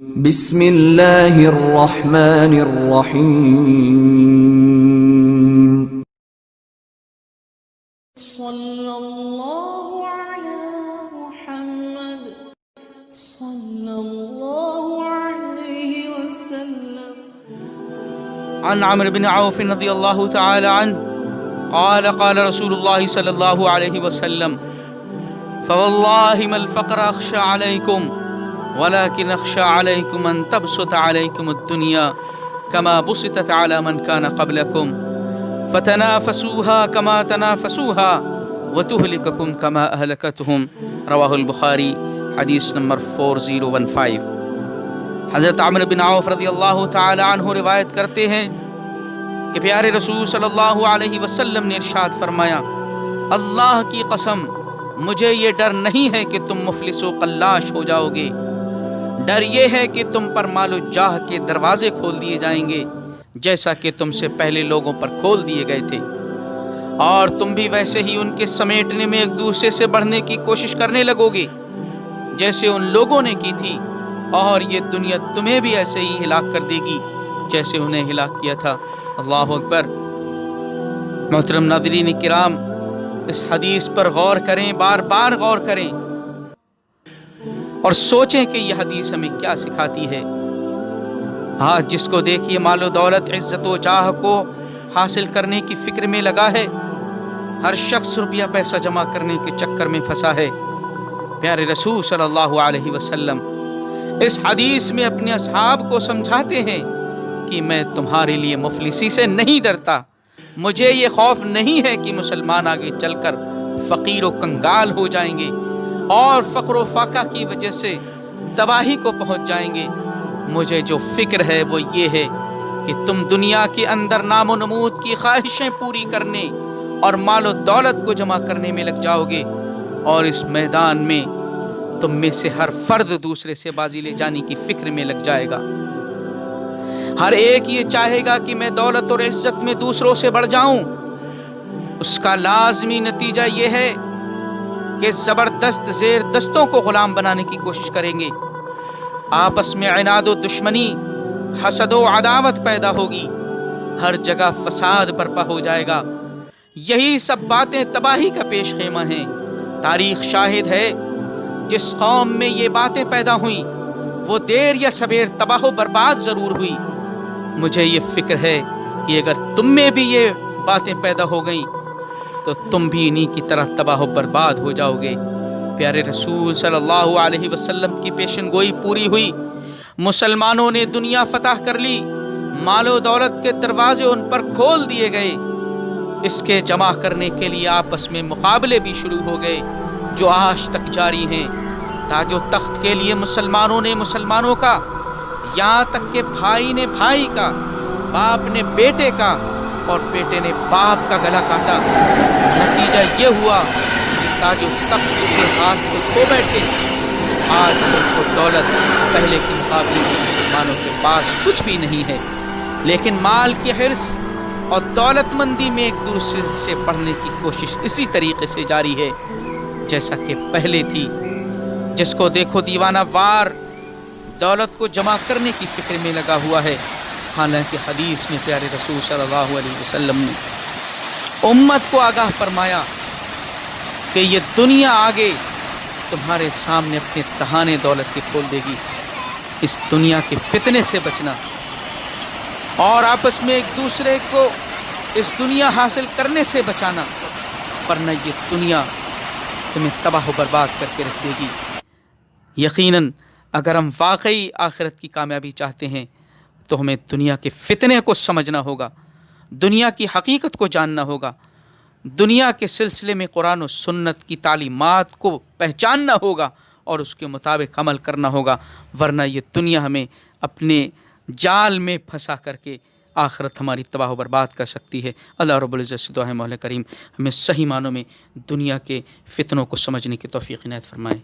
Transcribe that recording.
بسم اللہ الرحمن الرحیم صلی اللہ علی محمد صلی اللہ علیہ وسلم عن عمرو بن عوف رضی اللہ تعالی عنہ قال قال رسول اللہ صلی اللہ علیہ وسلم فواللہ ما الفقر اخشى علیکم ولكن اخشى عليكم ان تبسط عليكم الدنيا كما بسطت على من كان قبلكم فتنافسوها كما تنافسوها وتهلككم كما اهلكتهم رواه البخاری حدیث نمبر 4015۔ حضرت عمرو بن عوف رضی اللہ تعالی عنہ روایت کرتے ہیں کہ پیارے رسول صلی اللہ علیہ وسلم نے ارشاد فرمایا، اللہ کی قسم مجھے یہ ڈر نہیں ہے کہ تم مفلس و قلاش ہو جاؤ گے، ڈر یہ ہے کہ تم پر مال و جاہ کے دروازے کھول دیے جائیں گے جیسا کہ تم سے پہلے لوگوں پر کھول دیے گئے تھے، اور تم بھی ویسے ہی ان کے سمیٹنے میں ایک دوسرے سے بڑھنے کی کوشش کرنے لگو گے جیسے ان لوگوں نے کی تھی، اور یہ دنیا تمہیں بھی ایسے ہی ہلاک کر دے گی جیسے انہیں ہلاک کیا تھا۔ اللہ اکبر۔ محترم ناظرین کرام، اس حدیث پر غور کریں، بار بار غور کریں اور سوچیں کہ یہ حدیث ہمیں کیا سکھاتی ہے۔ آج جس کو دیکھیے مال و دولت، عزت و جاہ کو حاصل کرنے کی فکر میں لگا ہے، ہر شخص روپیہ پیسہ جمع کرنے کے چکر میں پھنسا ہے۔ پیارے رسول صلی اللہ علیہ وسلم اس حدیث میں اپنے اصحاب کو سمجھاتے ہیں کہ میں تمہارے لیے مفلسی سے نہیں ڈرتا، مجھے یہ خوف نہیں ہے کہ مسلمان آگے چل کر فقیر و کنگال ہو جائیں گے اور فقر و فاقہ کی وجہ سے تباہی کو پہنچ جائیں گے۔ مجھے جو فکر ہے وہ یہ ہے کہ تم دنیا کے اندر نام و نمود کی خواہشیں پوری کرنے اور مال و دولت کو جمع کرنے میں لگ جاؤ گے، اور اس میدان میں تم میں سے ہر فرد دوسرے سے بازی لے جانے کی فکر میں لگ جائے گا۔ ہر ایک یہ چاہے گا کہ میں دولت اور عزت میں دوسروں سے بڑھ جاؤں۔ اس کا لازمی نتیجہ یہ ہے کہ زبردست زیر دستوں کو غلام بنانے کی کوشش کریں گے، آپس میں عناد و دشمنی، حسد و عداوت پیدا ہوگی، ہر جگہ فساد برپا ہو جائے گا۔ یہی سب باتیں تباہی کا پیش خیمہ ہیں۔ تاریخ شاہد ہے جس قوم میں یہ باتیں پیدا ہوئیں وہ دیر یا سبیر تباہ و برباد ضرور ہوئی۔ مجھے یہ فکر ہے کہ اگر تم میں بھی یہ باتیں پیدا ہو گئیں تو تم بھی انہی کی طرح تباہ و برباد ہو جاؤ گے۔ پیارے رسول صلی اللہ علیہ وسلم کی پیشن گوئی پوری ہوئی، مسلمانوں نے دنیا فتح کر لی، مال و دولت کے دروازے ان پر کھول دیے گئے۔ اس کے جمع کرنے کے لیے آپس میں مقابلے بھی شروع ہو گئے جو آج تک جاری ہیں۔ تاج و تخت کے لیے مسلمانوں نے مسلمانوں کا، یہاں تک کہ بھائی نے بھائی کا، باپ نے بیٹے کا اور بیٹے نے باپ کا گلا کاٹا۔ نتیجہ یہ ہوا کہ تاج و تخت سے ہاتھ کو کھو بیٹھے۔ آج ملک و دولت پہلے کے مقابلے میں مسلمانوں کے پاس کچھ بھی نہیں ہے، لیکن مال کی حرص اور دولت مندی میں ایک دوسرے سے بڑھنے کی کوشش اسی طریقے سے جاری ہے جیسا کہ پہلے تھی۔ جس کو دیکھو دیوانہ وار دولت کو جمع کرنے کی فکر میں لگا ہوا ہے، حالانکہ حدیث میں پیارے رسول صلی اللہ علیہ وسلم نے امت کو آگاہ فرمایا کہ یہ دنیا آگے تمہارے سامنے اپنے تہانے دولت کے کھول دے گی۔ اس دنیا کے فتنے سے بچنا اور آپس میں ایک دوسرے کو اس دنیا حاصل کرنے سے بچانا، ورنہ یہ دنیا تمہیں تباہ و برباد کر کے رکھ دے گی۔ یقیناً اگر ہم واقعی آخرت کی کامیابی چاہتے ہیں تو ہمیں دنیا کے فتنے کو سمجھنا ہوگا، دنیا کی حقیقت کو جاننا ہوگا، دنیا کے سلسلے میں قرآن و سنت کی تعلیمات کو پہچاننا ہوگا اور اس کے مطابق عمل کرنا ہوگا، ورنہ یہ دنیا ہمیں اپنے جال میں پھنسا کر کے آخرت ہماری تباہ و برباد کر سکتی ہے۔ اللہ رب العزت سے دعا ہے مولا کریم ہمیں صحیح معنوں میں دنیا کے فتنوں کو سمجھنے کی توفیق عنایت فرمائے۔